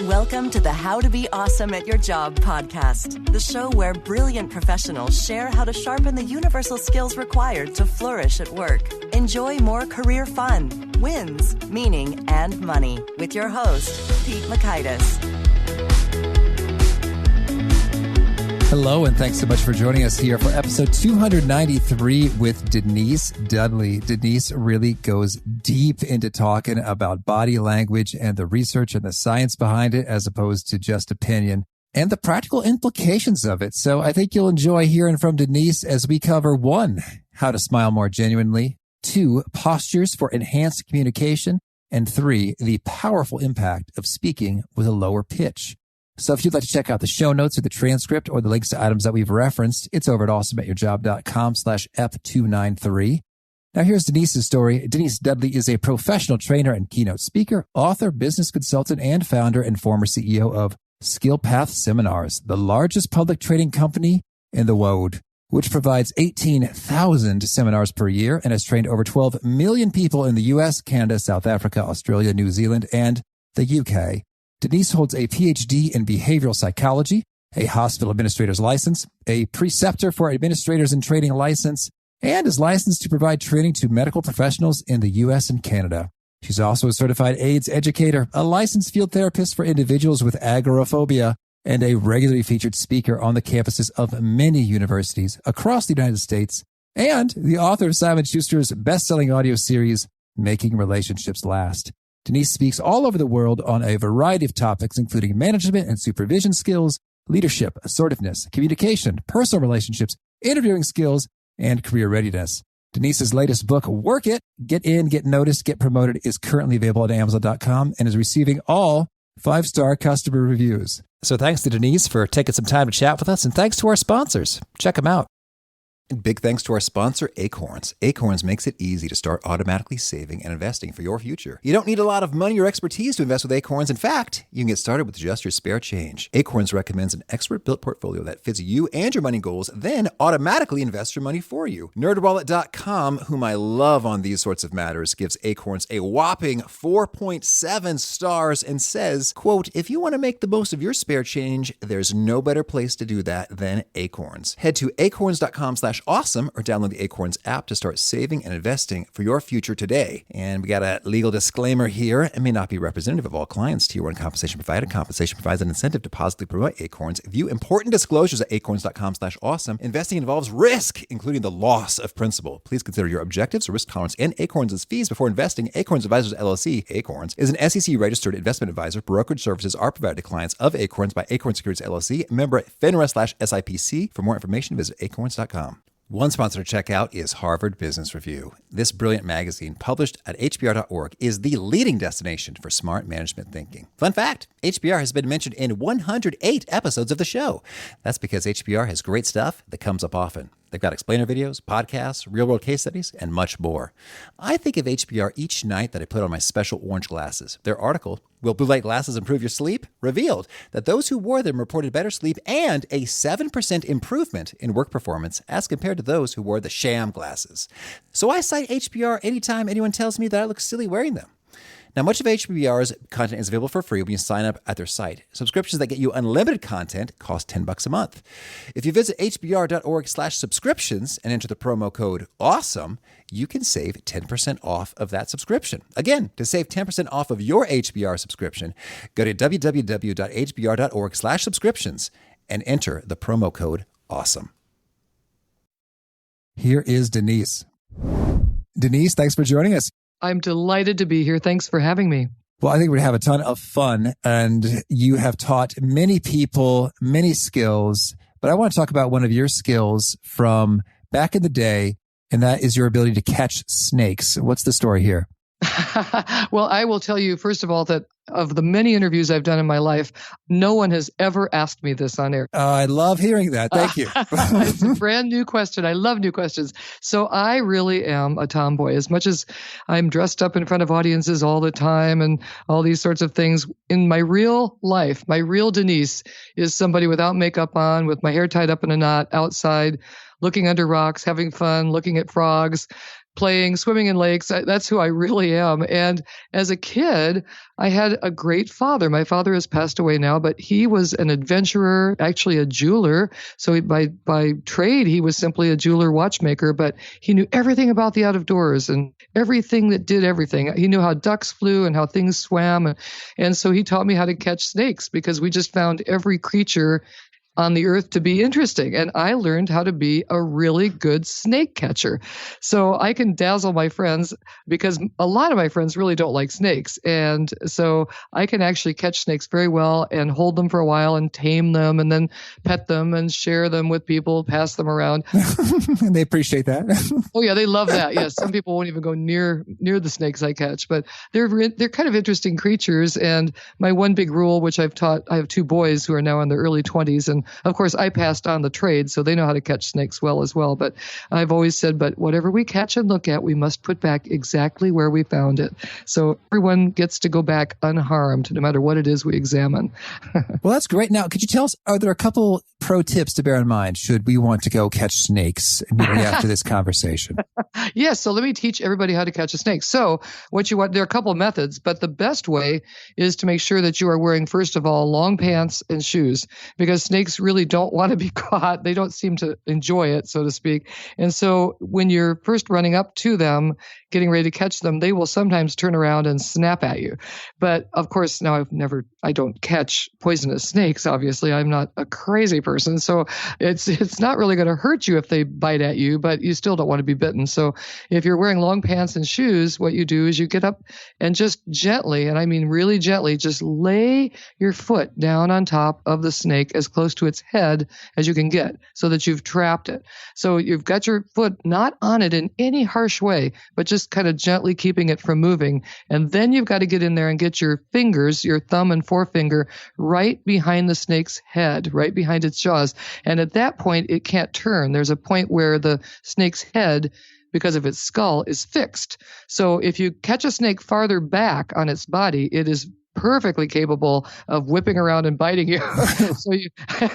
Welcome to the How to Be Awesome at Your Job podcast, the show where brilliant professionals share how to sharpen the universal skills required to flourish at work. Enjoy more career fun, wins, meaning, and money with your host, Pete Makaitis. Hello, and thanks so much for joining us here for episode 293 with Denise Dudley. Denise really goes deep into talking about body language and the research and the science behind it, as opposed to just opinion, and the practical implications of it. So I think you'll enjoy hearing from Denise as we cover 1, how to smile more genuinely, 2, postures for enhanced communication, and 3, the powerful impact of speaking with a lower pitch. So if you'd like to check out the show notes or the transcript or the links to items that we've referenced, it's over at awesomeatyourjob.com/ep293. Now here's Denise's story. Denise Dudley is a professional trainer and keynote speaker, author, business consultant, and founder and former CEO of SkillPath Seminars, the largest public training company in the world, which provides 18,000 seminars per year and has trained over 12 million people in the US, Canada, South Africa, Australia, New Zealand, and the UK. Denise holds a PhD in behavioral psychology, a hospital administrator's license, a preceptor for administrators in training license, and is licensed to provide training to medical professionals in the US and Canada. She's also a certified AIDS educator, a licensed field therapist for individuals with agoraphobia, and a regularly featured speaker on the campuses of many universities across the United States, and the author of Simon Schuster's best-selling audio series, Making Relationships Last. Denise speaks all over the world on a variety of topics, including management and supervision skills, leadership, assertiveness, communication, personal relationships, interviewing skills, and career readiness. Denise's latest book, Work It, Get In, Get Noticed, Get Promoted, is currently available at Amazon.com and is receiving all 5-star customer reviews. So thanks to Denise for taking some time to chat with us, and thanks to our sponsors. Check them out. And big thanks to our sponsor, Acorns. Acorns makes it easy to start automatically saving and investing for your future. You don't need a lot of money or expertise to invest with Acorns. In fact, you can get started with just your spare change. Acorns recommends an expert-built portfolio that fits you and your money goals, then automatically invests your money for you. NerdWallet.com, whom I love on these sorts of matters, gives Acorns a whopping 4.7 stars and says, quote, if you want to make the most of your spare change, there's no better place to do that than Acorns. Head to acorns.com/awesome or download the Acorns app to start saving and investing for your future today. And we got a legal disclaimer here. It may not be representative of all clients. Tier 1 compensation provided. Compensation provides an incentive to positively promote Acorns. View important disclosures at acorns.com/awesome. Investing involves risk, including the loss of principal. Please consider your objectives, risk tolerance, and Acorns' fees before investing. Acorns Advisors LLC, Acorns, is an SEC-registered investment advisor. Brokerage services are provided to clients of Acorns by Acorns Securities LLC, member FINRA/SIPC. For more information, visit acorns.com. One sponsor to check out is Harvard Business Review. This brilliant magazine, published at hbr.org, is the leading destination for smart management thinking. Fun fact, HBR has been mentioned in 108 episodes of the show. That's because HBR has great stuff that comes up often. They've got explainer videos, podcasts, real-world case studies, and much more. I think of HBR each night that I put on my special orange glasses. Their article, Will Blue Light Glasses Improve Your Sleep?, revealed that those who wore them reported better sleep and a 7% improvement in work performance as compared to those who wore the sham glasses. So I cite HBR anytime anyone tells me that I look silly wearing them. Now, much of HBR's content is available for free when you sign up at their site. Subscriptions that get you unlimited content cost $10 a month. If you visit hbr.org/subscriptions and enter the promo code AWESOME, you can save 10% off of that subscription. Again, to save 10% off of your HBR subscription, go to www.hbr.org/subscriptions and enter the promo code AWESOME. Here is Denise. Denise, thanks for joining us. I'm delighted to be here. Thanks for having me. Well, I think we'd have a ton of fun, and you have taught many people many skills, but I want to talk about one of your skills from back in the day, and that is your ability to catch snakes. What's the story here? Well, I will tell you, first of all, that of the many interviews I've done in my life, no one has ever asked me this on air. I love hearing that. Thank you. It's a brand new question. I love new questions. So I really am a tomboy. As much as I'm dressed up in front of audiences all the time and all these sorts of things, in my real life, my real Denise is somebody without makeup on, with my hair tied up in a knot outside, looking under rocks, having fun, looking at frogs, playing, swimming in lakes. That's who I really am. And as a kid, I had a great father. My father has passed away now, but he was an adventurer, actually a jeweler. So by trade, he was simply a jeweler watchmaker, but he knew everything about the out of doors and everything that did everything. He knew how ducks flew and how things swam. And so he taught me how to catch snakes because we just found every creature on the earth to be interesting. And I learned how to be a really good snake catcher. So I can dazzle my friends because a lot of my friends really don't like snakes. And so I can actually catch snakes very well and hold them for a while and tame them and then pet them and share them with people, pass them around. And they appreciate that. Oh yeah, they love that. Yes, some people won't even go near the snakes I catch, but they're kind of interesting creatures. And my one big rule, which I've taught, I have two boys who are now in their early 20s, and of course, I passed on the trade, so they know how to catch snakes well as well. But I've always said, but whatever we catch and look at, we must put back exactly where we found it. So everyone gets to go back unharmed, no matter what it is we examine. Well, that's great. Now, could you tell us, are there a couple pro tips to bear in mind should we want to go catch snakes immediately after this conversation? Yes, so let me teach everybody how to catch a snake. So what you want, there are a couple of methods, but the best way is to make sure that you are wearing, first of all, long pants and shoes, because snakes really don't want to be caught. They don't seem to enjoy it, so to speak. And so when you're first running up to them, getting ready to catch them, they will sometimes turn around and snap at you. But of course, now I don't catch poisonous snakes, obviously. I'm not a crazy person. So it's not really going to hurt you if they bite at you, but you still don't want to be bitten. So if you're wearing long pants and shoes, what you do is you get up and just gently, and I mean really gently, just lay your foot down on top of the snake as close to its head as you can get so that you've trapped it. So you've got your foot not on it in any harsh way, but just kind of gently keeping it from moving. And then you've got to get in there and get your fingers, your thumb and forefinger, right behind the snake's head, right behind its jaws. And at that point, it can't turn. There's a point where the snake's head, because of its skull, is fixed. So if you catch a snake farther back on its body, it is perfectly capable of whipping around and biting you.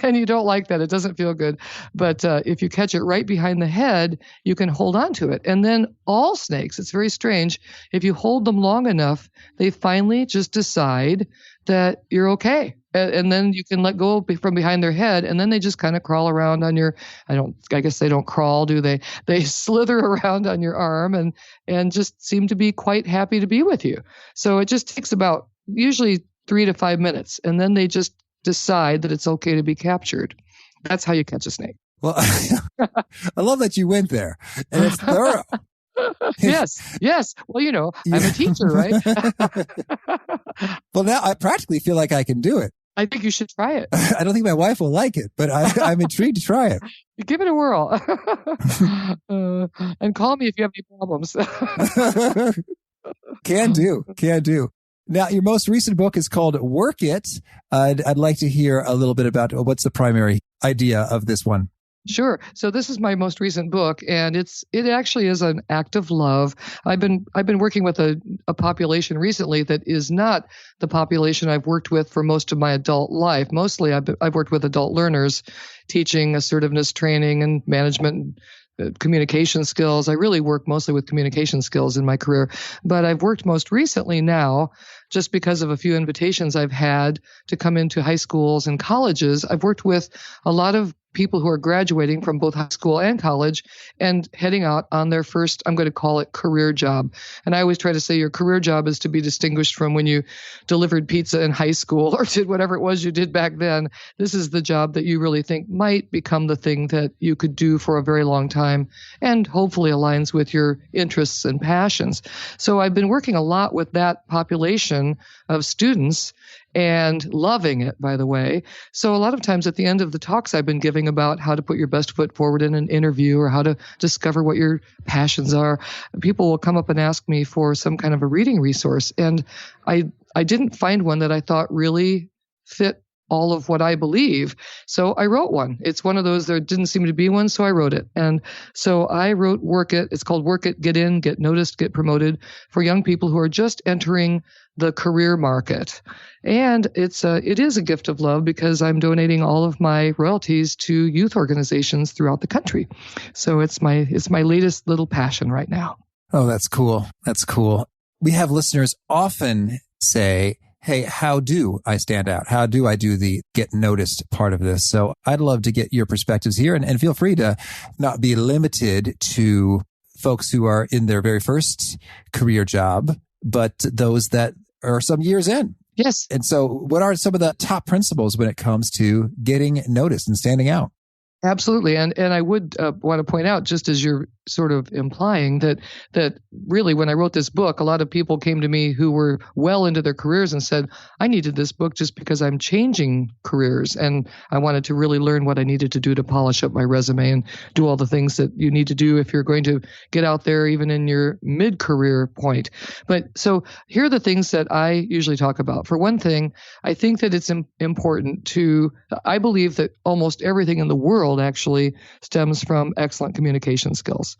And you don't like that. It doesn't feel good. But if you catch it right behind the head, you can hold on to it. And then all snakes, it's very strange, if you hold them long enough, they finally just decide that you're okay. And then you can let go from behind their head, and then they just kind of crawl around on your, I guess they don't crawl, do they? They slither around on your arm and just seem to be quite happy to be with you. So it just takes about usually 3 to 5 minutes, and then they just decide that it's okay to be captured. That's how you catch a snake. Well, I love that you went there, and it's thorough. Yes. Well, I'm a teacher, right? Well, now I practically feel like I can do it. I think you should try it. I don't think my wife will like it, but I'm intrigued to try it. Give it a whirl. And call me if you have any problems. Can do. Now, your most recent book is called Work It. I'd like to hear a little bit about what's the primary idea of this one. Sure. So this is my most recent book, and it actually is an act of love. I've been working with a population recently that is not the population I've worked with for most of my adult life. Mostly, I've worked with adult learners, teaching assertiveness training and management, communication skills. I really work mostly with communication skills in my career, but I've worked most recently now, just because of a few invitations I've had to come into high schools and colleges. I've worked with a lot of people who are graduating from both high school and college and heading out on their first, I'm going to call it, career job. And I always try to say your career job is to be distinguished from when you delivered pizza in high school or did whatever it was you did back then. This is the job that you really think might become the thing that you could do for a very long time and hopefully aligns with your interests and passions. So I've been working a lot with that population of students and loving it, by the way. So a lot of times at the end of the talks I've been giving about how to put your best foot forward in an interview or how to discover what your passions are, people will come up and ask me for some kind of a reading resource. And I didn't find one that I thought really fit all of what I believe. So I wrote one. It's one of those, there didn't seem to be one, so I wrote it. And so I wrote Work It. It's called Work It, Get In, Get Noticed, Get Promoted, for young people who are just entering the career market. And it is a gift of love because I'm donating all of my royalties to youth organizations throughout the country. So it's my latest little passion right now. Oh, that's cool. That's cool. We have listeners often say, hey, how do I stand out? How do I do the get noticed part of this? So I'd love to get your perspectives here, and feel free to not be limited to folks who are in their very first career job, but those that are some years in. Yes. And so what are some of the top principles when it comes to getting noticed and standing out? Absolutely. And I would want to point out, just as you're sort of implying, that really when I wrote this book, a lot of people came to me who were well into their careers and said, I needed this book just because I'm changing careers and I wanted to really learn what I needed to do to polish up my resume and do all the things that you need to do if you're going to get out there even in your mid-career point. But so here are the things that I usually talk about. For one thing, I think that it's important I believe that almost everything in the world actually stems from excellent communication skills.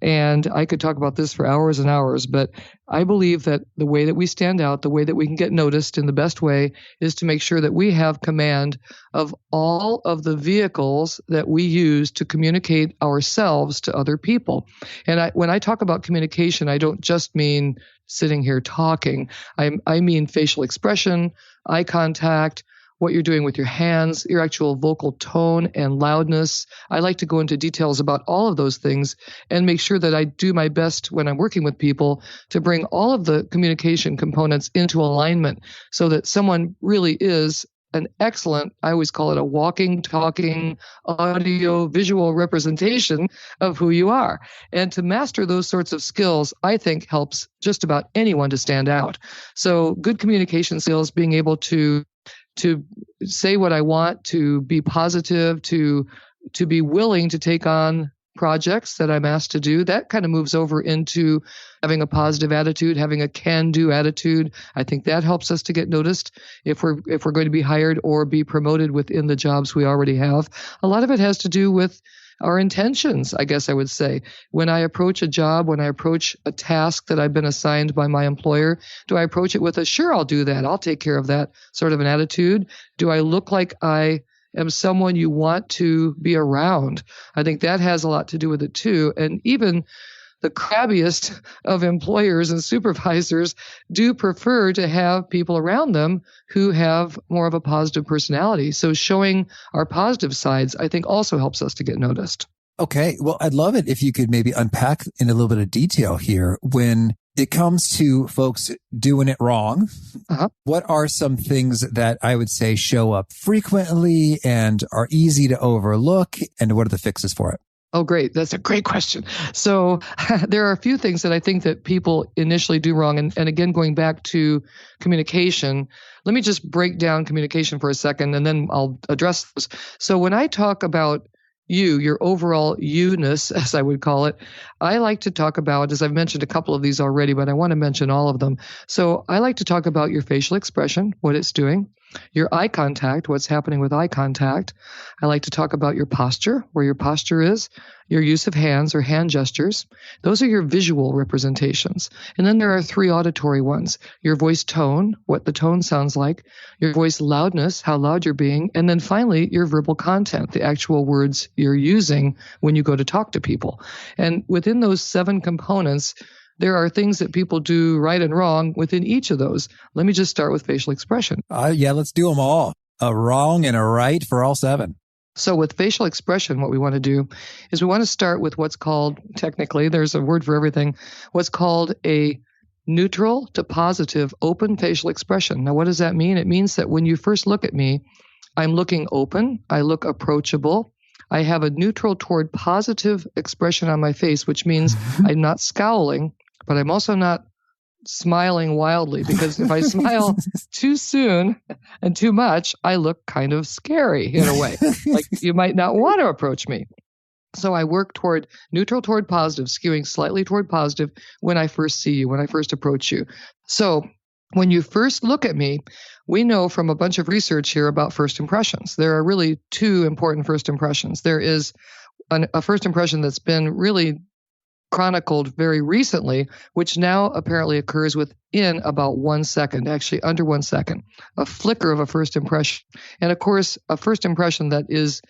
And I could talk about this for hours and hours, but I believe that the way that we stand out, the way that we can get noticed in the best way is to make sure that we have command of all of the vehicles that we use to communicate ourselves to other people. And when I talk about communication, I don't just mean sitting here talking. I mean facial expression, eye contact, what you're doing with your hands, your actual vocal tone and loudness. I like to go into details about all of those things and make sure that I do my best when I'm working with people to bring all of the communication components into alignment so that someone really is an excellent, I always call it a walking, talking, audio, visual representation of who you are. And to master those sorts of skills, I think helps just about anyone to stand out. So good communication skills, being able to say what I want, to be positive, to be willing to take on projects that I'm asked to do, that kind of moves over into having a positive attitude, having a can-do attitude. I think that helps us to get noticed if we're going to be hired or be promoted within the jobs we already have. A lot of it has to do with our intentions, I guess I would say. When I approach a job, when I approach a task that I've been assigned by my employer, do I approach it with a, sure, I'll do that, I'll take care of that sort of an attitude? Do I look like I am someone you want to be around? I think that has a lot to do with it too. And even the crabbiest of employers and supervisors do prefer to have people around them who have more of a positive personality. So showing our positive sides, I think, also helps us to get noticed. Okay. Well, I'd love it if you could maybe unpack in a little bit of detail here. When it comes to folks doing it wrong, what are some things that I would say show up frequently and are easy to overlook? And what are the fixes for it? Oh, great. That's a great question. So there are a few things that I think that people initially do wrong. And again, going back to communication, let me just break down communication for a second, and then I'll address those. So when I talk about your overall you-ness, as I would call it, I like to talk about, as I've mentioned a couple of these already, but I want to mention all of them. So I like to talk about your facial expression, what it's doing, your eye contact, what's happening with eye contact. I like to talk about your posture, where your posture is, your use of hands or hand gestures. Those are your visual representations. And then there are three auditory ones: your voice tone, what the tone sounds like, your voice loudness, how loud you're being, and then finally your verbal content, the actual words you're using when you go to talk to people. And within those 7 components, there are things that people do right and wrong within each of those. Let me just start with facial expression. Yeah, let's do them all. A wrong and a right for all 7. So with facial expression, what we want to do is we want to start with what's called, technically, there's a word for everything, what's called a neutral to positive open facial expression. Now, what does that mean? It means that when you first look at me, I'm looking open, I look approachable, I have a neutral toward positive expression on my face, which means I'm not scowling, but I'm also not smiling wildly, because if I smile too soon and too much, I look kind of scary in a way. Like you might not want to approach me. So I work toward neutral toward positive, skewing slightly toward positive when I first see you, when I first approach you. So when you first look at me, we know from a bunch of research here about first impressions. There are really 2 important first impressions. There is a first impression that's been really chronicled very recently, which now apparently occurs within about 1 second, actually under 1 second, a flicker of a first impression. And of course, a first impression that is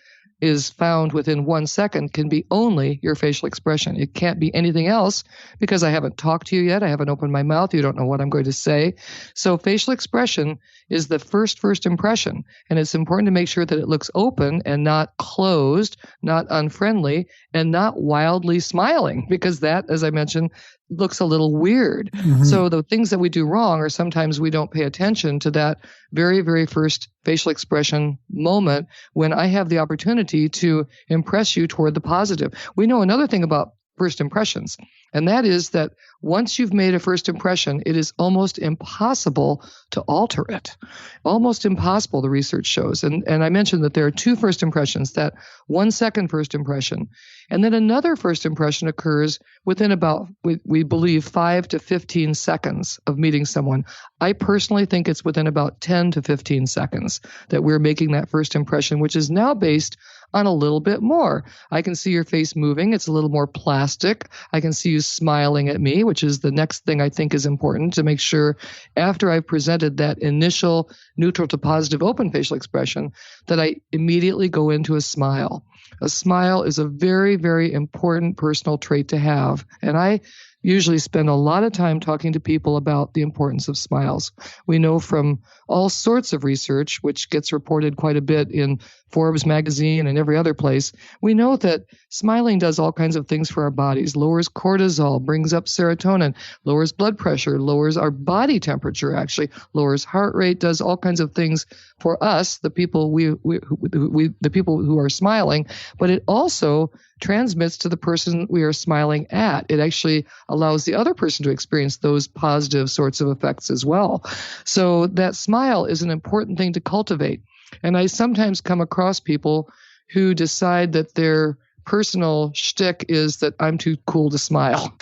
is found within 1 second can be only your facial expression. It can't be anything else because I haven't talked to you yet. I haven't opened my mouth. You don't know what I'm going to say. So facial expression is the first impression. And it's important to make sure that it looks open and not closed, not unfriendly, and not wildly smiling, because that, as I mentioned, looks a little weird. Mm-hmm. So the things that we do wrong are sometimes we don't pay attention to that very, very first facial expression moment when I have the opportunity to impress you toward the positive. We know another thing about first impressions, and that is that once you've made a first impression, it is almost impossible to alter it. Almost impossible, the research shows. And I mentioned that there are 2 first impressions, that 1 second first impression. And then another first impression occurs within about, we believe, 5 to 15 seconds of meeting someone. I personally think it's within about 10 to 15 seconds that we're making that first impression, which is now based on a little bit more. I can see your face moving. It's a little more plastic. I can see you smiling at me, which is the next thing I think is important to make sure after I've presented that initial neutral to positive open facial expression that I immediately go into a smile. A smile is a very, very important personal trait to have. And I usually spend a lot of time talking to people about the importance of smiles. We know from all sorts of research, which gets reported quite a bit in Forbes magazine and every other place, we know that smiling does all kinds of things for our bodies, lowers cortisol, brings up serotonin, lowers blood pressure, lowers our body temperature, actually, lowers heart rate, does all kinds of things for us, the people the people who are smiling, but it also transmits to the person we are smiling at. It actually allows the other person to experience those positive sorts of effects as well. So that smile is an important thing to cultivate. And I sometimes come across people who decide that their personal shtick is that I'm too cool to smile.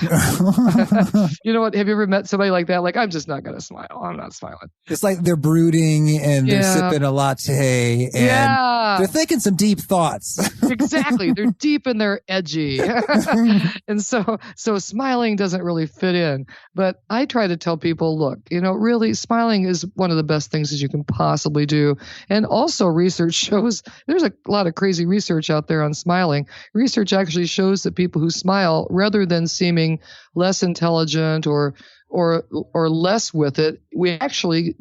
You know what? Have you ever met somebody like that? Like, I'm just not going to smile. I'm not smiling. It's like they're brooding and they're sipping a latte and they're thinking some deep thoughts. Exactly. They're deep and they're edgy. And so smiling doesn't really fit in. But I try to tell people, look, really smiling is one of the best things that you can possibly do. And also research shows there's a lot of crazy research out there on smiling. Research actually shows that people who smile, rather than seeming less intelligent or less with it, we actually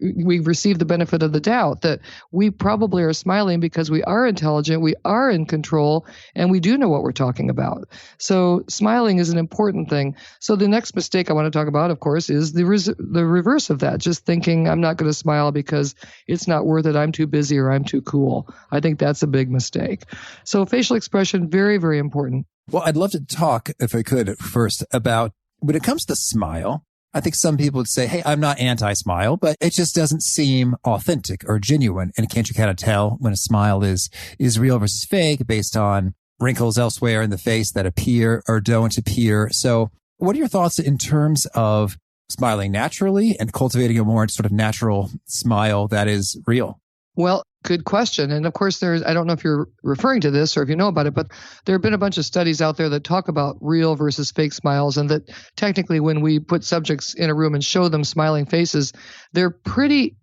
we receive the benefit of the doubt that we probably are smiling because we are intelligent, we are in control, and we do know what we're talking about. So smiling is an important thing. So the next mistake I want to talk about, of course, is the reverse of that, just thinking I'm not going to smile because it's not worth it, I'm too busy or I'm too cool. I think that's a big mistake. So facial expression, very, very important. Well, I'd love to talk, if I could, first about when it comes to smile. I think some people would say, hey, I'm not anti-smile, but it just doesn't seem authentic or genuine. And can't you kind of tell when a smile is real versus fake based on wrinkles elsewhere in the face that appear or don't appear? So what are your thoughts in terms of smiling naturally and cultivating a more sort of natural smile that is real? Well, good question. And of course, I don't know if you're referring to this or if you know about it, but there have been a bunch of studies out there that talk about real versus fake smiles, and that technically when we put subjects in a room and show them smiling faces, they're pretty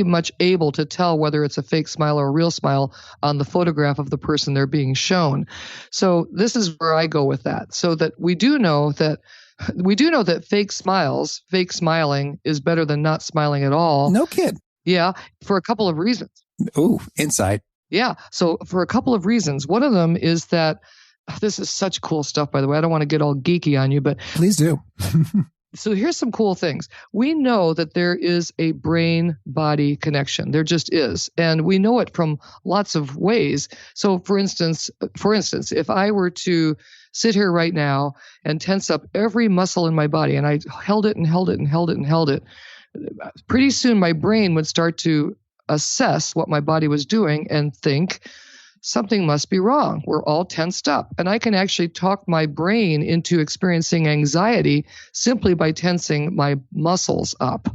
much able to tell whether it's a fake smile or a real smile on the photograph of the person they're being shown. So this is where I go with that, so that we do know that fake smiling is better than not smiling at all. No kid. Yeah, for a couple of reasons. Ooh, insight. Yeah, so for a couple of reasons. One of them is that this is such cool stuff, by the way. I don't want to get all geeky on you, but please do. So here's some cool things. We know that there is a brain-body connection. There just is. And we know it from lots of ways. So for instance, if I were to sit here right now and tense up every muscle in my body, and I held it and held it and held it and held it, pretty soon my brain would start to assess what my body was doing and think something must be wrong. We're all tensed up. And I can actually talk my brain into experiencing anxiety simply by tensing my muscles up.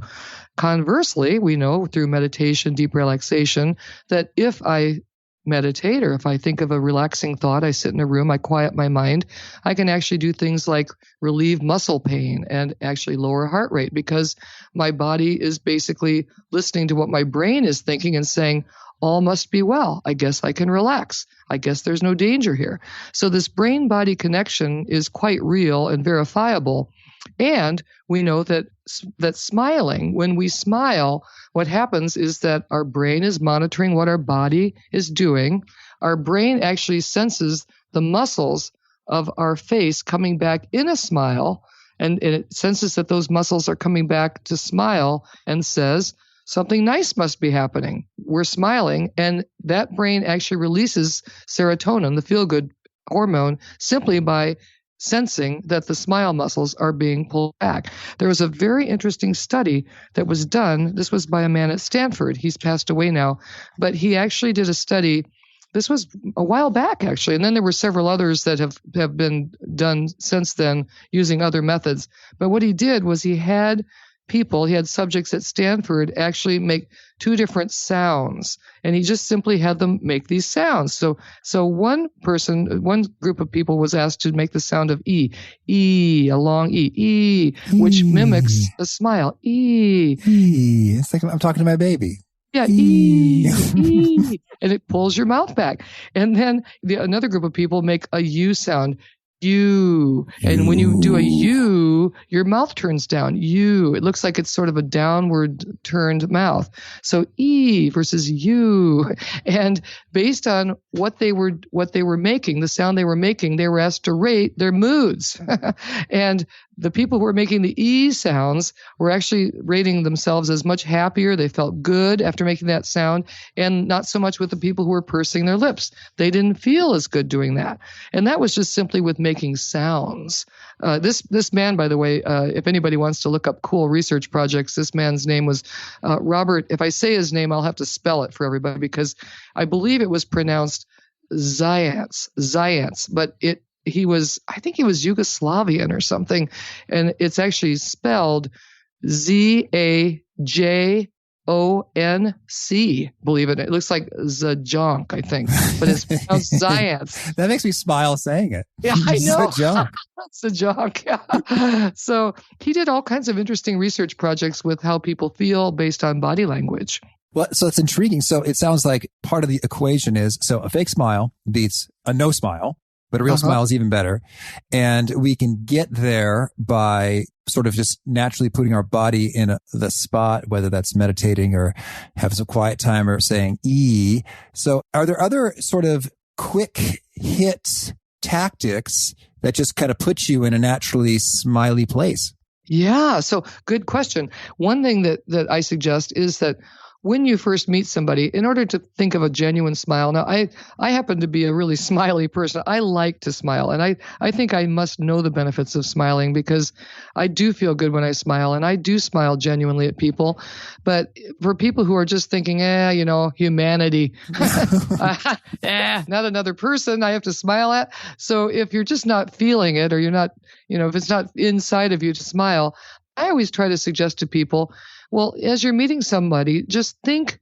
Conversely, we know through meditation, deep relaxation, that if I meditate, or if I think of a relaxing thought, I sit in a room, I quiet my mind, I can actually do things like relieve muscle pain and actually lower heart rate, because my body is basically listening to what my brain is thinking and saying, all must be well. I guess I can relax. I guess there's no danger here. So this brain-body connection is quite real and verifiable. And we know that smiling, when we smile, what happens is that our brain is monitoring what our body is doing. Our brain actually senses the muscles of our face coming back in a smile, and it senses that those muscles are coming back to smile and says, something nice must be happening. We're smiling, and that brain actually releases serotonin, the feel-good hormone, simply by sensing that the smile muscles are being pulled back. There was a very interesting study that was done. This was by a man at Stanford. He's passed away now, but he actually did a study. This was a while back, actually, and then there were several others that have been done since then using other methods. But what he did was he had subjects at Stanford actually make two different sounds, and he just simply had them make these sounds. So one group of people was asked to make the sound of a long E, which mimics a smile. It's like I'm talking to my baby. Yeah, E, and it pulls your mouth back. And then another group of people make a U sound. You. And when you do a U, your mouth turns down. You. It looks like it's sort of a downward turned mouth. So E versus U. And based on what they were making, the sound they were making, they were asked to rate their moods. And the people who were making the E sounds were actually rating themselves as much happier. They felt good after making that sound, and not so much with the people who were pursing their lips. They didn't feel as good doing that. And that was just simply with making sounds. This man, by the way, if anybody wants to look up cool research projects, this man's name was Robert. If I say his name, I'll have to spell it for everybody because I believe it was pronounced Zayance, but I think he was Yugoslavian or something, and it's actually spelled Zajonc. Believe it. It looks like Zajonc, I think, but it's pronounced Zayance. That makes me smile saying it. Yeah, I know. Zajonc. Zajonc. Yeah. So he did all kinds of interesting research projects with how people feel based on body language. Well, so it's intriguing. So it sounds like part of the equation is, so a fake smile beats a no smile. But a real smile is even better. And we can get there by sort of just naturally putting our body in the spot, whether that's meditating or have some quiet time or saying E. So are there other sort of quick hit tactics that just kind of put you in a naturally smiley place? Yeah. So good question. One thing that I suggest is that when you first meet somebody, in order to think of a genuine smile, now I happen to be a really smiley person. I like to smile, and I think I must know the benefits of smiling because I do feel good when I smile, and I do smile genuinely at people. But for people who are just thinking, humanity, not another person I have to smile at. So if you're just not feeling it, or you're not, if it's not inside of you to smile, I always try to suggest to people, well, as you're meeting somebody, just think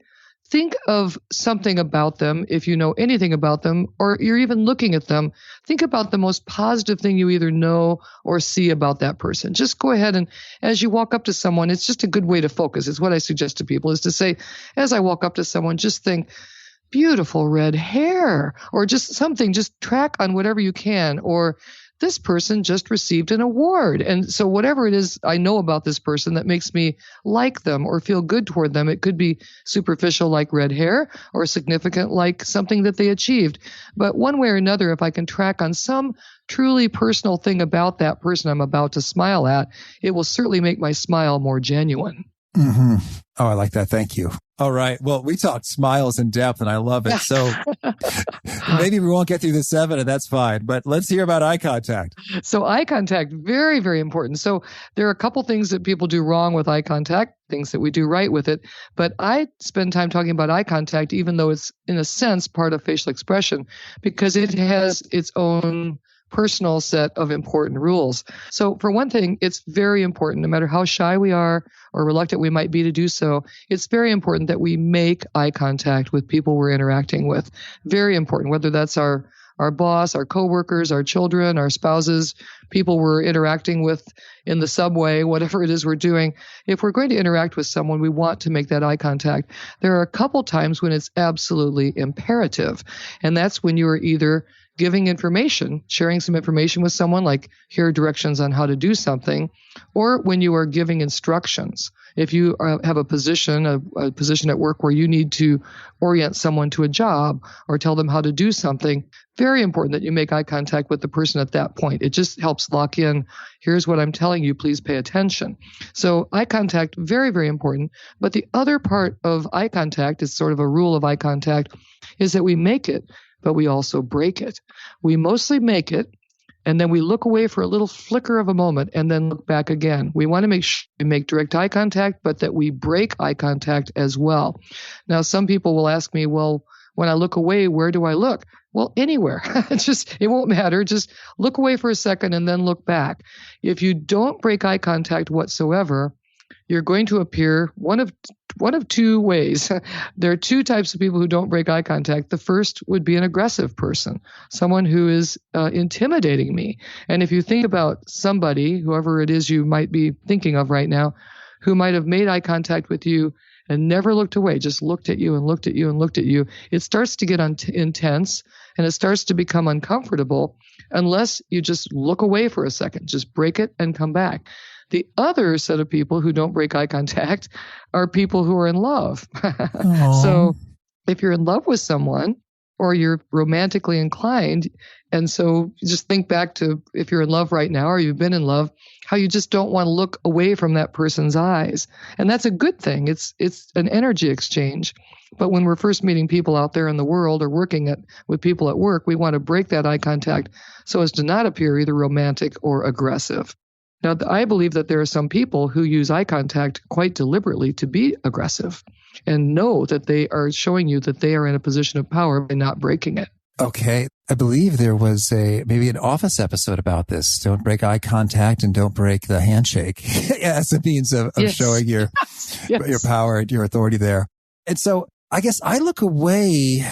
of something about them. If you know anything about them, or you're even looking at them, think about the most positive thing you either know or see about that person. Just go ahead, and as you walk up to someone, it's just a good way to focus. It's what I suggest to people, is to say, as I walk up to someone, just think, beautiful red hair, or just something, just track on whatever you can, or this person just received an award. And so whatever it is I know about this person that makes me like them or feel good toward them, it could be superficial like red hair, or significant like something that they achieved. But one way or another, if I can track on some truly personal thing about that person I'm about to smile at, it will certainly make my smile more genuine. Mm-hmm. Oh, I like that. Thank you. All right. Well, we talked smiles in depth, and I love it. So maybe we won't get through the 7, and that's fine. But let's hear about eye contact. So eye contact, very, very important. So there are a couple things that people do wrong with eye contact, things that we do right with it. But I spend time talking about eye contact, even though it's, in a sense, part of facial expression, because it has its own personal set of important rules. So for one thing, it's very important, no matter how shy we are or reluctant we might be to do so, it's very important that we make eye contact with people we're interacting with. Very important, whether that's our our boss, our coworkers, our children, our spouses, people we're interacting with in the subway, whatever it is we're doing. If we're going to interact with someone, we want to make that eye contact. There are a couple times when it's absolutely imperative. And that's when you are either giving information, sharing some information with someone, like here are directions on how to do something, or when you are giving instructions. If you have a position at work where you need to orient someone to a job or tell them how to do something, very important that you make eye contact with the person at that point. It just helps lock in, here's what I'm telling you, please pay attention. So eye contact, very, very important. But the other part of eye contact is sort of a rule of eye contact, is that we make it, but we also break it. We mostly make it, and then we look away for a little flicker of a moment and then look back again. We want to make sure we make direct eye contact, but that we break eye contact as well. Now, some people will ask me, well, when I look away, where do I look? Well, anywhere. It won't matter. Just look away for a second and then look back. If you don't break eye contact whatsoever, you're going to appear one of two ways. There are two types of people who don't break eye contact. The first would be an aggressive person, someone who is intimidating me. And if you think about somebody, whoever it is you might be thinking of right now, who might have made eye contact with you and never looked away, just looked at you and looked at you and looked at you, it starts to get intense and it starts to become uncomfortable unless you just look away for a second, just break it and come back. The other set of people who don't break eye contact are people who are in love. So if you're in love with someone or you're romantically inclined, and so just think back to if you're in love right now or you've been in love, how you just don't want to look away from that person's eyes. And that's a good thing. It's an energy exchange. But when we're first meeting people out there in the world or working with people at work, we want to break that eye contact so as to not appear either romantic or aggressive. Now, I believe that there are some people who use eye contact quite deliberately to be aggressive and know that they are showing you that they are in a position of power by not breaking it. Okay. I believe there was maybe an Office episode about this. Don't break eye contact and don't break the handshake as a means of showing your power and your authority there. And so I guess I look away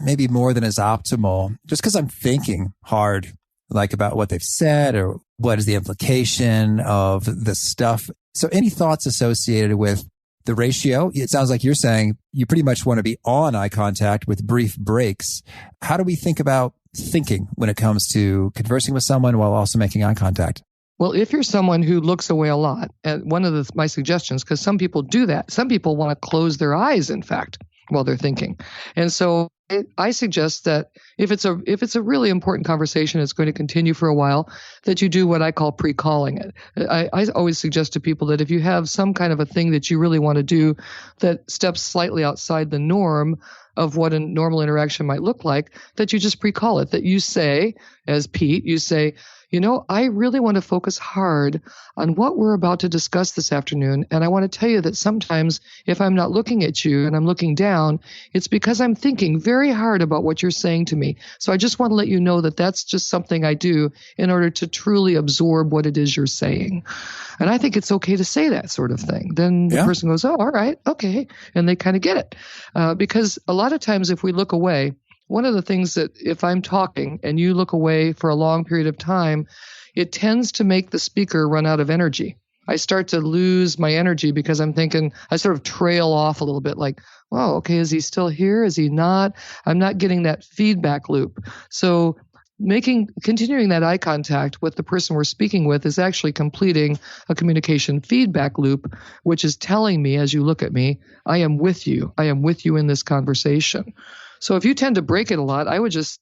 maybe more than is optimal just because I'm thinking hard, like about what they've said or what is the implication of the stuff. So any thoughts associated with the ratio? It sounds like you're saying you pretty much want to be on eye contact with brief breaks. How do we think about thinking when it comes to conversing with someone while also making eye contact? Well, if you're someone who looks away a lot, and one of my suggestions, because some people do that, some people want to close their eyes, in fact, while they're thinking. And so I suggest that if it's a really important conversation, it's going to continue for a while, that you do what I call pre-calling it. I always suggest to people that if you have some kind of a thing that you really want to do that steps slightly outside the norm of what a normal interaction might look like, that you just pre-call it, that you say, as Pete, you say, I really want to focus hard on what we're about to discuss this afternoon. And I want to tell you that sometimes if I'm not looking at you and I'm looking down, it's because I'm thinking very hard about what you're saying to me. So I just want to let you know that that's just something I do in order to truly absorb what it is you're saying. And I think it's okay to say that sort of thing. Then the person goes, oh, all right, okay. And they kind of get it. Because a lot of times if we look away, one of the things that if I'm talking and you look away for a long period of time, it tends to make the speaker run out of energy. I start to lose my energy because I'm thinking, I sort of trail off a little bit like, oh, okay, is he still here? Is he not? I'm not getting that feedback loop. So continuing that eye contact with the person we're speaking with is actually completing a communication feedback loop, which is telling me as you look at me, I am with you. I am with you in this conversation. So if you tend to break it a lot, I would just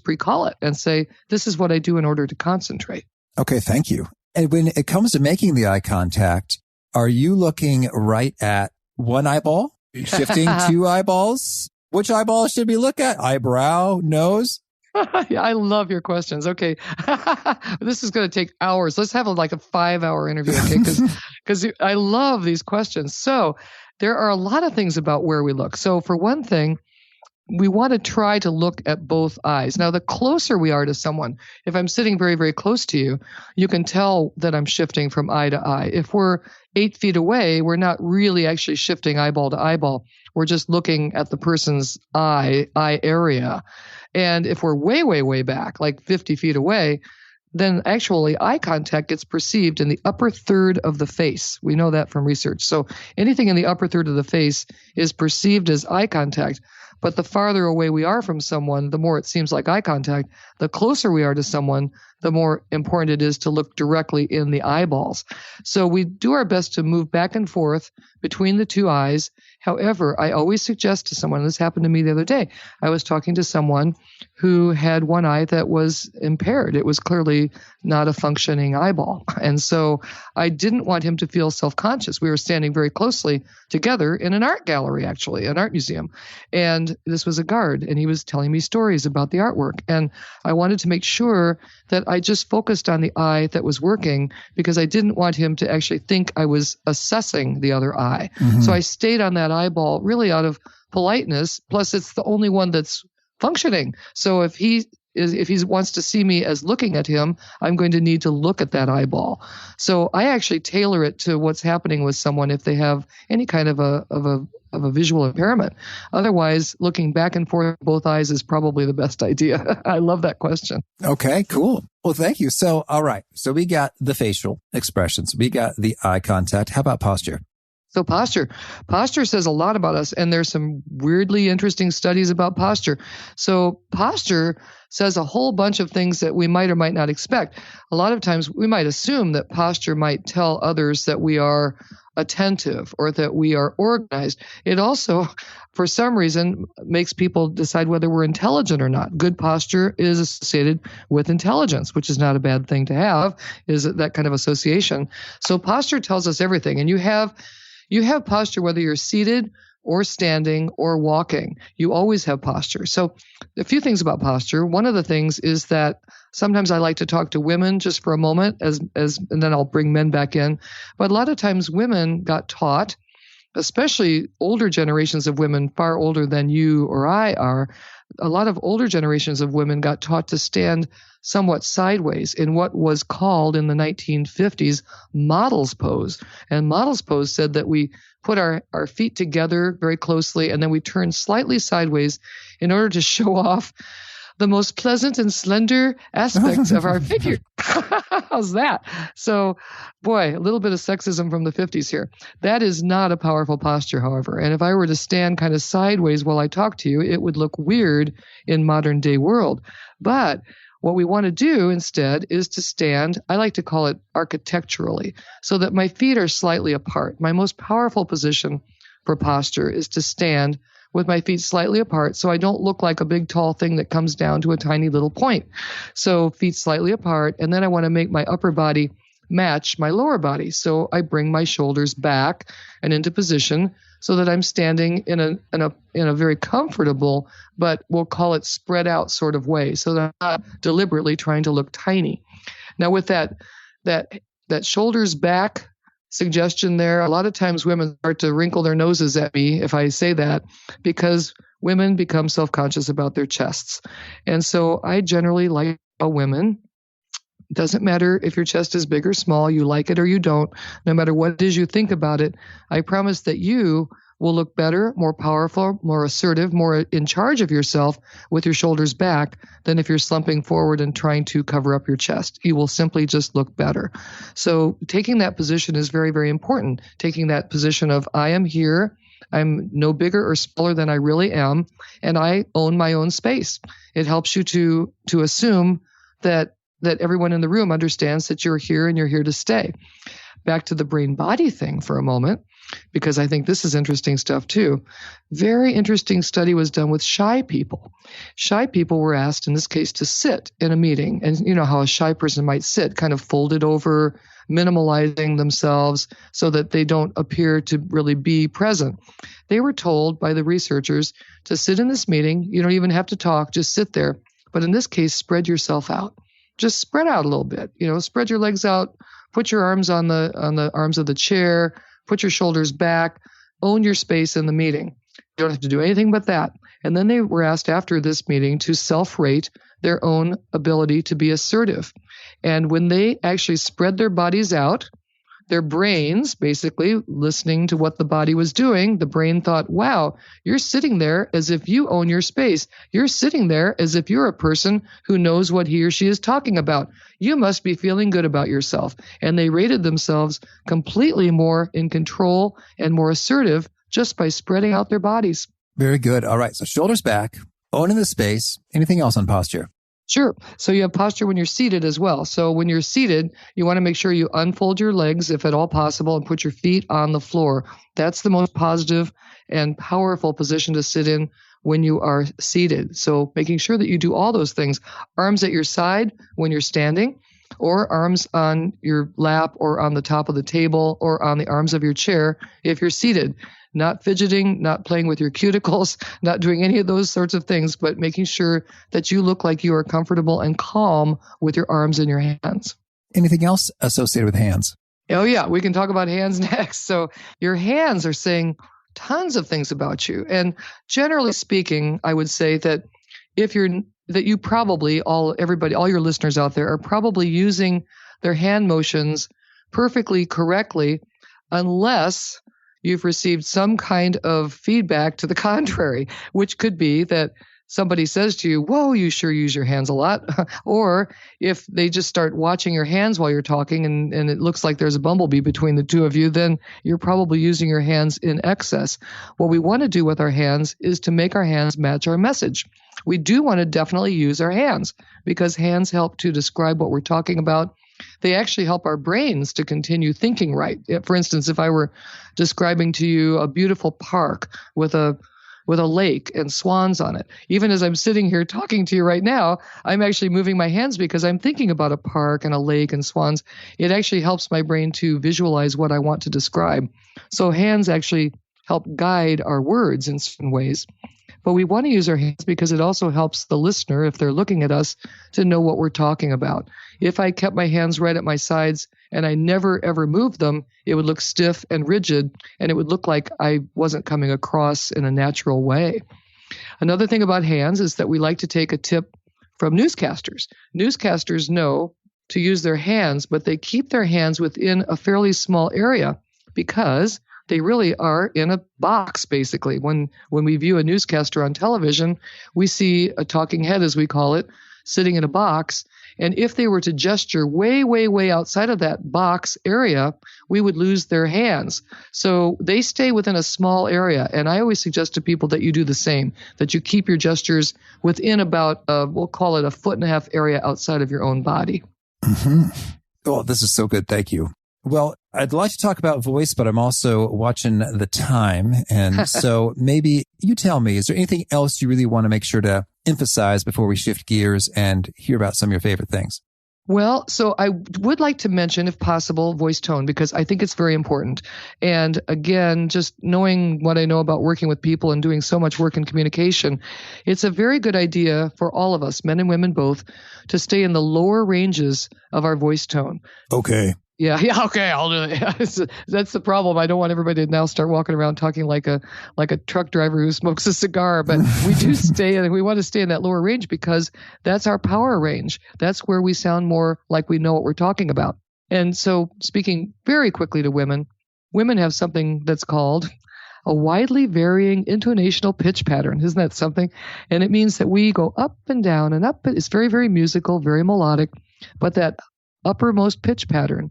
pre-call it and say, this is what I do in order to concentrate. Okay, thank you. And when it comes to making the eye contact, are you looking right at one eyeball, shifting two eyeballs? Which eyeball should we look at? Eyebrow, nose? Yeah, I love your questions. Okay. This is going to take hours. Let's have a 5-hour interview, okay? Because I love these questions. So there are a lot of things about where we look. So for one thing, we want to try to look at both eyes. Now, the closer we are to someone, if I'm sitting very, very close to you, you can tell that I'm shifting from eye to eye. If we're 8 feet away, we're not really actually shifting eyeball to eyeball. We're just looking at the person's eye area. And if we're way, way, way back, like 50 feet away, then actually eye contact gets perceived in the upper third of the face. We know that from research. So anything in the upper third of the face is perceived as eye contact. But the farther away we are from someone, the more it seems like eye contact. The closer we are to someone, the more important it is to look directly in the eyeballs. So we do our best to move back and forth between the two eyes. However, I always suggest to someone, this happened to me the other day, I was talking to someone who had one eye that was impaired. It was clearly not a functioning eyeball. And so I didn't want him to feel self-conscious. We were standing very closely together in an art gallery, actually, an art museum. And this was a guard, and he was telling me stories about the artwork. And I wanted to make sure that I just focused on the eye that was working because I didn't want him to actually think I was assessing the other eye. Mm-hmm. So I stayed on that eyeball really out of politeness. Plus, it's the only one that's functioning. So if he wants to see me as looking at him, I'm going to need to look at that eyeball. So I actually tailor it to what's happening with someone if they have any kind of a visual impairment. Otherwise, looking back and forth with both eyes is probably the best idea. I love that question. Okay, cool. Well, thank you. So, all right. So we got the facial expressions. We got the eye contact. How about posture? So posture says a lot about us, and there's some weirdly interesting studies about posture. So posture says a whole bunch of things that we might or might not expect. A lot of times we might assume that posture might tell others that we are attentive or that we are organized. It also, for some reason, makes people decide whether we're intelligent or not. Good posture is associated with intelligence, which is not a bad thing to have, is that kind of association. So posture tells us everything. And you have posture whether you're seated or standing or walking. You always have posture. So a few things about posture. One of the things is that sometimes I like to talk to women just for a moment and then I'll bring men back in. But a lot of times women got taught, especially older generations of women, far older than you or I are, a lot of older generations of women got taught to stand somewhat sideways in what was called in the 1950s model's pose. And model's pose said that we put our feet together very closely and then we turn slightly sideways in order to show off the most pleasant and slender aspects of our figure. How's that? So, boy, a little bit of sexism from the 50s here. That is not a powerful posture, however. And if I were to stand kind of sideways while I talk to you, it would look weird in modern day world. But what we want to do instead is to stand, I like to call it architecturally, so that my feet are slightly apart. My most powerful position for posture is to stand with my feet slightly apart so I don't look like a big tall thing that comes down to a tiny little point. So feet slightly apart, and then I want to make my upper body match my lower body. So I bring my shoulders back and into position so that I'm standing in a very comfortable, but we'll call it spread out sort of way, so that I'm not deliberately trying to look tiny. Now with that shoulders back suggestion there, a lot of times women start to wrinkle their noses at me if I say that, because women become self-conscious about their chests. And so I generally like women. It doesn't matter if your chest is big or small, you like it or you don't, no matter what it is you think about it, I promise that you will look better, more powerful, more assertive, more in charge of yourself with your shoulders back than if you're slumping forward and trying to cover up your chest. You will simply just look better. So taking that position is very, very important. Taking that position of I am here, I'm no bigger or smaller than I really am, and I own my own space. It helps you to assume that everyone in the room understands that you're here and you're here to stay. Back to the brain-body thing for a moment, because I think this is interesting stuff too. Very interesting study was done with shy people. Shy people were asked, in this case, to sit in a meeting. And you know how a shy person might sit, kind of folded over, minimalizing themselves so that they don't appear to really be present. They were told by the researchers to sit in this meeting. You don't even have to talk, just sit there. But in this case, spread yourself out. Just spread out a little bit. Spread your legs out, put your arms on the arms of the chair, put your shoulders back, own your space in the meeting. You don't have to do anything but that. And then they were asked after this meeting to self-rate their own ability to be assertive. And when they actually spread their bodies out, their brains, basically listening to what the body was doing, the brain thought, wow, you're sitting there as if you own your space. You're sitting there as if you're a person who knows what he or she is talking about. You must be feeling good about yourself. And they rated themselves completely more in control and more assertive just by spreading out their bodies. Very good. All right. So shoulders back, owning the space. Anything else on posture? Sure. So you have posture when you're seated as well. So when you're seated, you want to make sure you unfold your legs, if at all possible, and put your feet on the floor. That's the most positive and powerful position to sit in when you are seated. So making sure that you do all those things. Arms at your side when you're standing, or arms on your lap or on the top of the table or on the arms of your chair if you're seated. Not fidgeting, not playing with your cuticles, not doing any of those sorts of things, but making sure that you look like you are comfortable and calm with your arms and your hands. Anything else associated with hands? Oh, yeah. We can talk about hands next. So your hands are saying tons of things about you. And generally speaking, I would say that you probably, all your listeners out there are probably using their hand motions perfectly correctly, unless you've received some kind of feedback to the contrary, which could be that somebody says to you, whoa, you sure use your hands a lot. Or if they just start watching your hands while you're talking and it looks like there's a bumblebee between the two of you, then you're probably using your hands in excess. What we want to do with our hands is to make our hands match our message. We do want to definitely use our hands because hands help to describe what we're talking about. They actually help our brains to continue thinking right. For instance, if I were describing to you a beautiful park with a lake and swans on it, even as I'm sitting here talking to you right now, I'm actually moving my hands because I'm thinking about a park and a lake and swans. It actually helps my brain to visualize what I want to describe. So hands actually help guide our words in certain ways. But we want to use our hands because it also helps the listener, if they're looking at us, to know what we're talking about. If I kept my hands right at my sides and I never, ever moved them, it would look stiff and rigid, and it would look like I wasn't coming across in a natural way. Another thing about hands is that we like to take a tip from newscasters. Newscasters know to use their hands, but they keep their hands within a fairly small area because they really are in a box, basically. When we view a newscaster on television, we see a talking head, as we call it, sitting in a box. And if they were to gesture way, way, way outside of that box area, we would lose their hands. So they stay within a small area. And I always suggest to people that you do the same, that you keep your gestures within about, we'll call it a 1.5 foot area outside of your own body. Mm-hmm. Oh, this is so good. Thank you. Well, I'd like to talk about voice, but I'm also watching the time. And so maybe you tell me, is there anything else you really want to make sure to emphasize before we shift gears and hear about some of your favorite things? Well, so I would like to mention, if possible, voice tone, because I think it's very important. And again, just knowing what I know about working with people and doing so much work in communication, it's a very good idea for all of us, men and women both, to stay in the lower ranges of our voice tone. Okay. Yeah, okay, I'll do it. That's the problem. I don't want everybody to now start walking around talking like a truck driver who smokes a cigar. But we want to stay in that lower range because that's our power range. That's where we sound more like we know what we're talking about. And so, speaking very quickly to women have something that's called a widely varying intonational pitch pattern. Isn't that something? And it means that we go up and down and up. It's very, very musical, very melodic, but that uppermost pitch pattern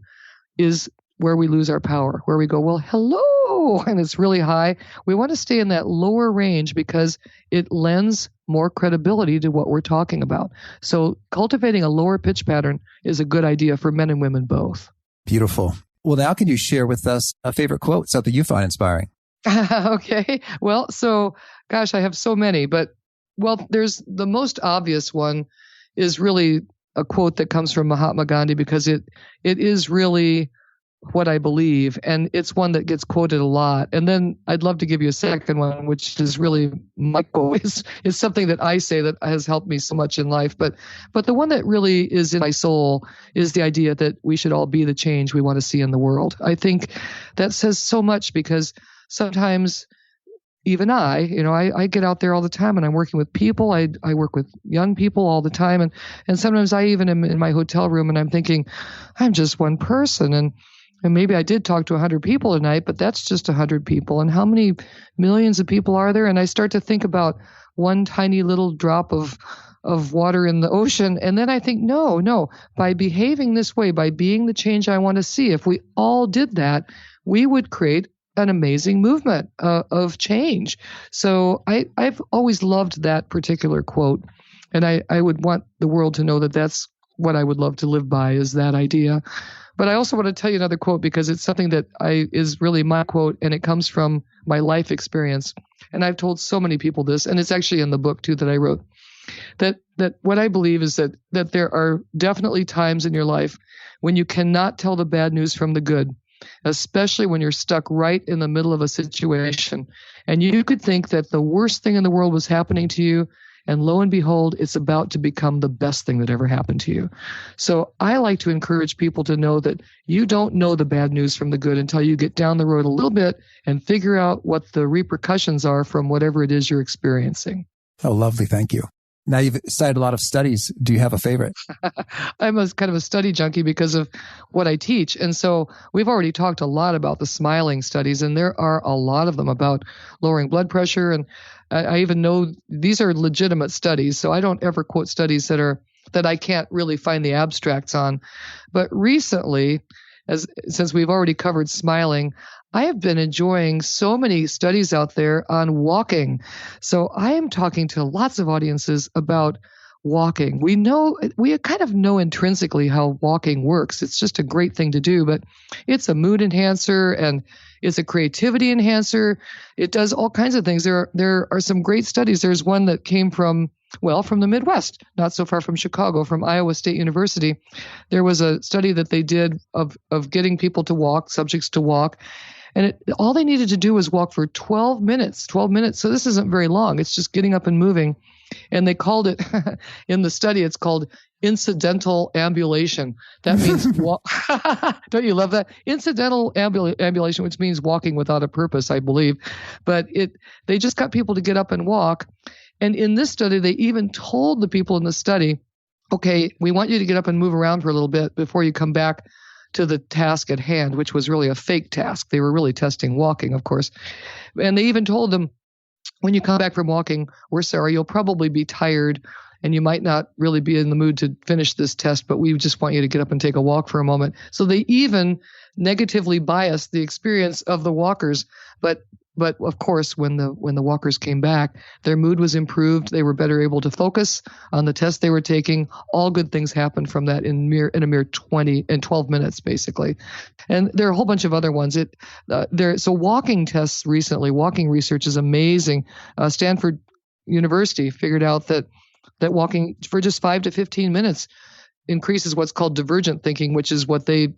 is where we lose our power, where we go, well, hello, and it's really high. We want to stay in that lower range because it lends more credibility to what we're talking about. So cultivating a lower pitch pattern is a good idea for men and women both. Beautiful. Well, now can you share with us a favorite quote, something you find inspiring? Okay. Well, so, gosh, I have so many, but, well, there's the most obvious one is really a quote that comes from Mahatma Gandhi because it is really what I believe, and it's one that gets quoted a lot. And then I'd love to give you a second one, which is really my quote. It's something that I say that has helped me so much in life. But the one that really is in my soul is the idea that we should all be the change we want to see in the world. I think that says so much because sometimes even I get out there all the time and I'm working with people. I work with young people all the time. And sometimes I even am in my hotel room and I'm thinking, I'm just one person. And maybe I did talk to 100 people tonight, but that's just 100 people. And how many millions of people are there? And I start to think about one tiny little drop of water in the ocean. And then I think, no, by behaving this way, by being the change I want to see, if we all did that, we would create an amazing movement of change. So I've always loved that particular quote. And I would want the world to know that that's what I would love to live by, is that idea. But I also want to tell you another quote because it's something that is really my quote, and it comes from my life experience. And I've told so many people this, and it's actually in the book too that I wrote, that what I believe is that there are definitely times in your life when you cannot tell the bad news from the good, especially when you're stuck right in the middle of a situation. And you could think that the worst thing in the world was happening to you, and lo and behold, it's about to become the best thing that ever happened to you. So I like to encourage people to know that you don't know the bad news from the good until you get down the road a little bit and figure out what the repercussions are from whatever it is you're experiencing. Oh, lovely. Thank you. Now, you've cited a lot of studies. Do you have a favorite? I'm kind of a study junkie because of what I teach. And so we've already talked a lot about the smiling studies, and there are a lot of them about lowering blood pressure. And I even know these are legitimate studies. So I don't ever quote studies that I can't really find the abstracts on. But recently, since we've already covered smiling, I have been enjoying so many studies out there on walking. So I am talking to lots of audiences about walking. We kind of know intrinsically how walking works. It's just a great thing to do, but it's a mood enhancer and it's a creativity enhancer. It does all kinds of things. There are some great studies. There's one that came from the Midwest, not so far from Chicago, from Iowa State University. There was a study that they did of getting people to walk, subjects to walk. And all they needed to do was walk for 12 minutes. So this isn't very long. It's just getting up and moving. And they called it, in the study, it's called incidental ambulation. That means, don't you love that? Incidental ambulation, which means walking without a purpose, I believe. But they just got people to get up and walk. And in this study, they even told the people in the study, okay, we want you to get up and move around for a little bit before you come back to the task at hand, which was really a fake task. They were really testing walking, of course. And they even told them, when you come back from walking, we're sorry, you'll probably be tired and you might not really be in the mood to finish this test, but we just want you to get up and take a walk for a moment. So they even negatively biased the experience of the walkers. But of course, when the walkers came back, their mood was improved. They were better able to focus on the test they were taking. All good things happened from that in a mere 12 minutes, basically. And there are a whole bunch of other ones. So walking tests recently, walking research is amazing. Stanford University figured out that walking for just 5 to 15 minutes increases what's called divergent thinking, which is what they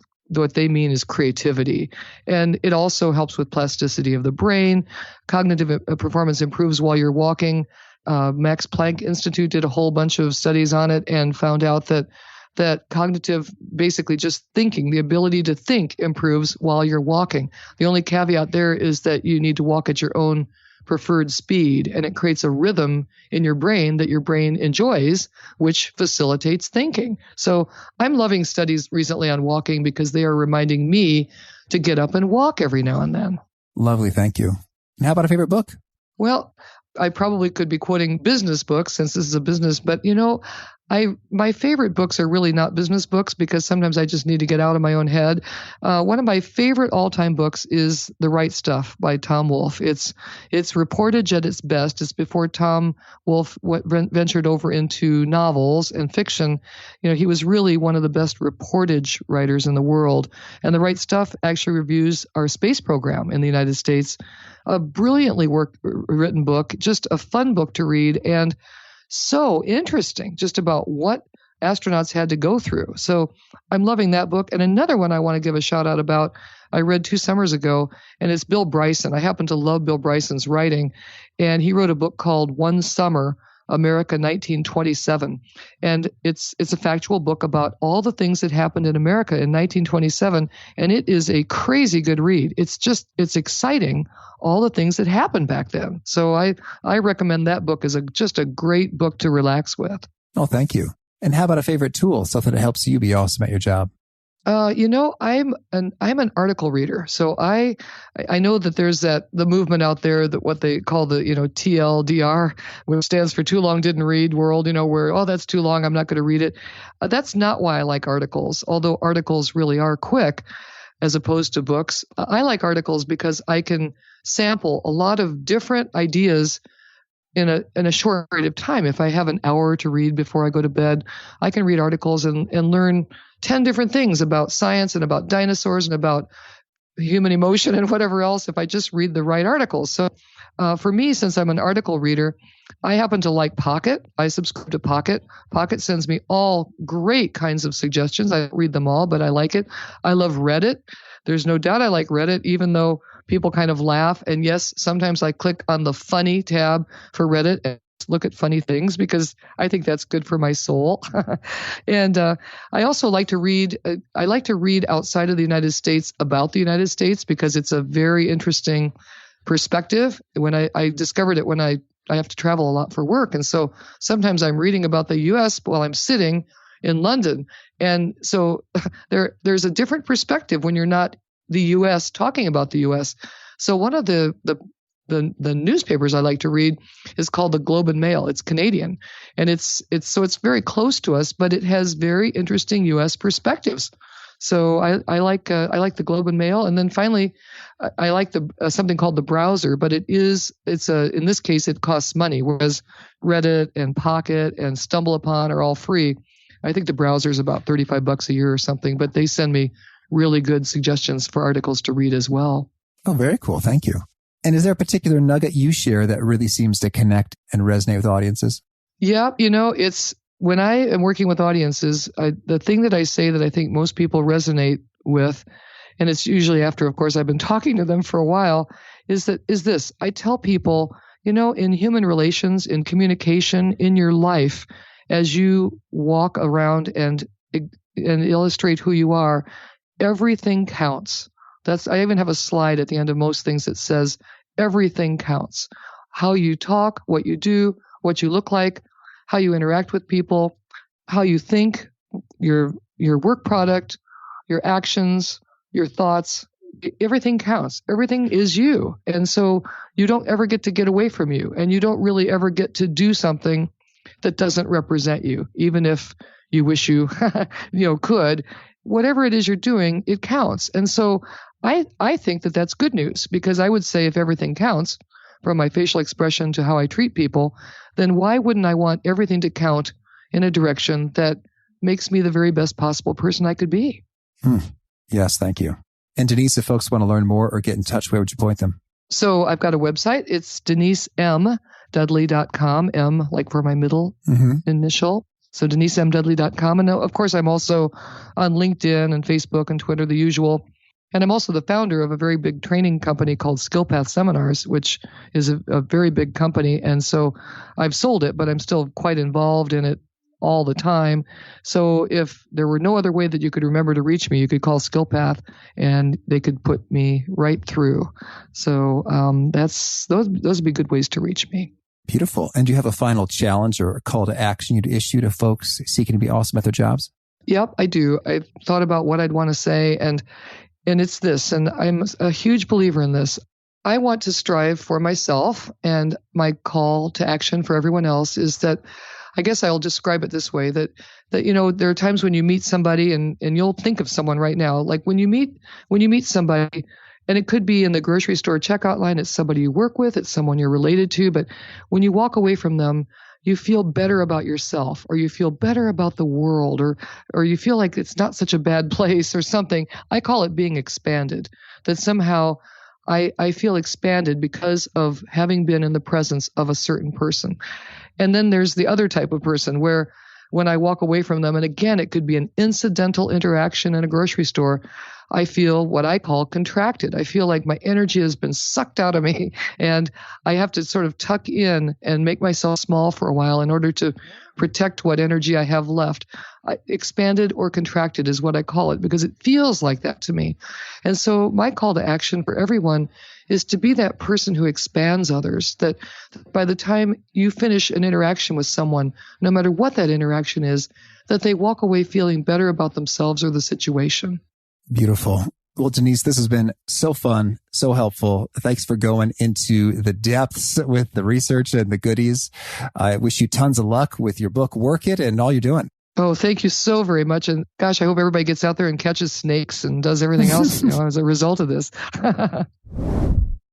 mean is creativity. And it also helps with plasticity of the brain. Cognitive performance improves while you're walking. Max Planck Institute did a whole bunch of studies on it and found out that cognitive, basically just thinking, the ability to think, improves while you're walking. The only caveat there is that you need to walk at your own preferred speed, and it creates a rhythm in your brain that your brain enjoys, which facilitates thinking. So I'm loving studies recently on walking because they are reminding me to get up and walk every now and then. Lovely. Thank you. And how about a favorite book? Well, I probably could be quoting business books since this is a business, but my favorite books are really not business books because sometimes I just need to get out of my own head. One of my favorite all-time books is The Right Stuff by Tom Wolfe. It's reportage at its best. It's before Tom Wolfe ventured over into novels and fiction. He was really one of the best reportage writers in the world. And The Right Stuff actually reviews our space program in the United States. A brilliantly written book, just a fun book to read, and so interesting just about what astronauts had to go through. So I'm loving that book. And another one I want to give a shout out about, I read 2 summers ago, and it's Bill Bryson. I happen to love Bill Bryson's writing. And he wrote a book called One Summer America 1927. And it's a factual book about all the things that happened in America in 1927. And it is a crazy good read. It's exciting, all the things that happened back then. So I recommend that book as just a great book to relax with. Oh, thank you. And how about a favorite tool, something that helps you be awesome at your job? I'm an article reader. So I know that there's the movement out there that what they call the, TLDR, which stands for too long didn't read world, where, oh, that's too long, I'm not going to read it. That's not why I like articles, although articles really are quick as opposed to books. I like articles because I can sample a lot of different ideas in a short period of time. If I have an hour to read before I go to bed, I can read articles and learn 10 different things about science and about dinosaurs and about human emotion and whatever else if I just read the right articles. So for me, since I'm an article reader, I happen to like Pocket. I subscribe to Pocket. Pocket sends me all great kinds of suggestions. I don't read them all, but I like it. I love Reddit. There's no doubt I like Reddit, even though people kind of laugh. And yes, sometimes I click on the funny tab for Reddit and look at funny things because I think that's good for my soul. And I also like to read. I like to read outside of the United States about the United States because it's a very interesting perspective. When I discovered it when I have to travel a lot for work. And so sometimes I'm reading about the U.S. while I'm sitting in London. And so there's a different perspective when you're not the U.S. talking about the U.S. So one of the newspapers I like to read is called the Globe and Mail. It's Canadian, and it's very close to us, but it has very interesting U.S. perspectives. So I like the Globe and Mail, and then finally I like something called the Browser, but in this case it costs money, whereas Reddit and Pocket and StumbleUpon are all free. I think the Browser is about $35 a year or something, but they send me really good suggestions for articles to read as well. Oh, very cool. Thank you. And is there a particular nugget you share that really seems to connect and resonate with audiences? Yeah, it's when I am working with audiences, the thing that I say that I think most people resonate with, and it's usually after, of course, I've been talking to them for a while, is this. I tell people, in human relations, in communication, in your life, as you walk around and illustrate who you are, everything counts. I even have a slide at the end of most things that says everything counts. How you talk, what you do, what you look like, how you interact with people, how you think, your work product, your actions, your thoughts, everything counts. Everything is you. And so you don't ever get away from you, and you don't really ever get to do something that doesn't represent you, even if you wish you could. Whatever it is you're doing, it counts. And so I think that that's good news, because I would say if everything counts, from my facial expression to how I treat people, then why wouldn't I want everything to count in a direction that makes me the very best possible person I could be? Yes, thank you. And Denise, if folks want to learn more or get in touch, where would you point them? So I've got a website. It's DeniseMDudley.com, M like for my middle initial. So DeniseMDudley.com. And of course, I'm also on LinkedIn and Facebook and Twitter, the usual. And I'm also the founder of a very big training company called SkillPath Seminars, which is a very big company. And so I've sold it, but I'm still quite involved in it all the time. So if there were no other way that you could remember to reach me, you could call SkillPath and they could put me right through. So those would be good ways to reach me. Beautiful. And do you have a final challenge or a call to action you'd issue to folks seeking to be awesome at their jobs? Yep, I do. I've thought about what I'd want to say, and it's this, and I'm a huge believer in this. I want to strive for myself, and my call to action for everyone else is that, I guess I'll describe it this way, that there are times when you meet somebody and you'll think of someone right now, like when you meet somebody, and it could be in the grocery store checkout line, it's somebody you work with, it's someone you're related to, but when you walk away from them, you feel better about yourself, or you feel better about the world, or you feel like it's not such a bad place or something. I call it being expanded, that somehow I feel expanded because of having been in the presence of a certain person. And then there's the other type of person where when I walk away from them, and again, it could be an incidental interaction in a grocery store, I feel what I call contracted. I feel like my energy has been sucked out of me, and I have to sort of tuck in and make myself small for a while in order to protect what energy I have left. Expanded or contracted is what I call it, because it feels like that to me. And so my call to action for everyone is to be that person who expands others, that by the time you finish an interaction with someone, no matter what that interaction is, that they walk away feeling better about themselves or the situation. Beautiful. Well, Denise, this has been so fun, so helpful. Thanks for going into the depths with the research and the goodies. I wish you tons of luck with your book, Work It, and all you're doing. Oh, thank you so very much. And gosh, I hope everybody gets out there and catches snakes and does everything else, as a result of this.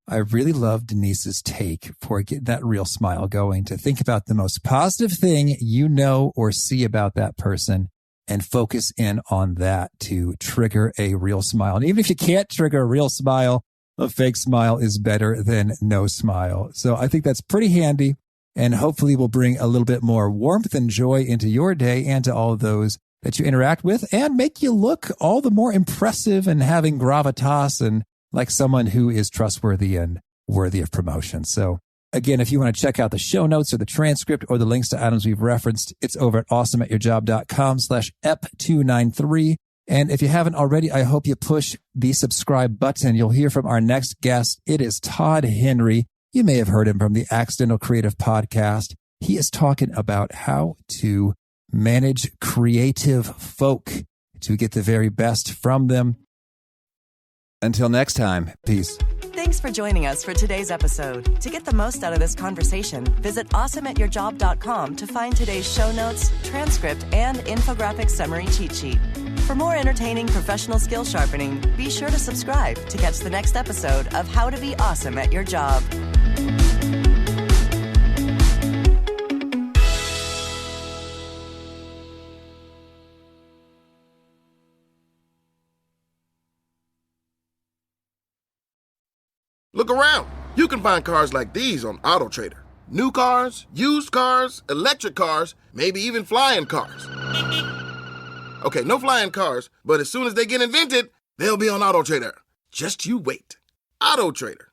I really love Denise's take for getting that real smile going, to think about the most positive thing you know or see about that person and focus in on that to trigger a real smile. And even if you can't trigger a real smile, a fake smile is better than no smile. So I think that's pretty handy, and hopefully will bring a little bit more warmth and joy into your day and to all of those that you interact with, and make you look all the more impressive and having gravitas and like someone who is trustworthy and worthy of promotion. So again, if you want to check out the show notes or the transcript or the links to items we've referenced, it's over at awesomeatyourjob.com/ep293. And if you haven't already, I hope you push the subscribe button. You'll hear from our next guest. It is Todd Henry. You may have heard him from the Accidental Creative Podcast. He is talking about how to manage creative folk to get the very best from them. Until next time, peace. Thanks for joining us for today's episode. To get the most out of this conversation, visit awesomeatyourjob.com to find today's show notes, transcript, and infographic summary cheat sheet. For more entertaining professional skill sharpening, be sure to subscribe to catch the next episode of How to Be Awesome at Your Job. Look around. You can find cars like these on AutoTrader. New cars, used cars, electric cars, maybe even flying cars. Okay, no flying cars, but as soon as they get invented, they'll be on AutoTrader. Just you wait. AutoTrader.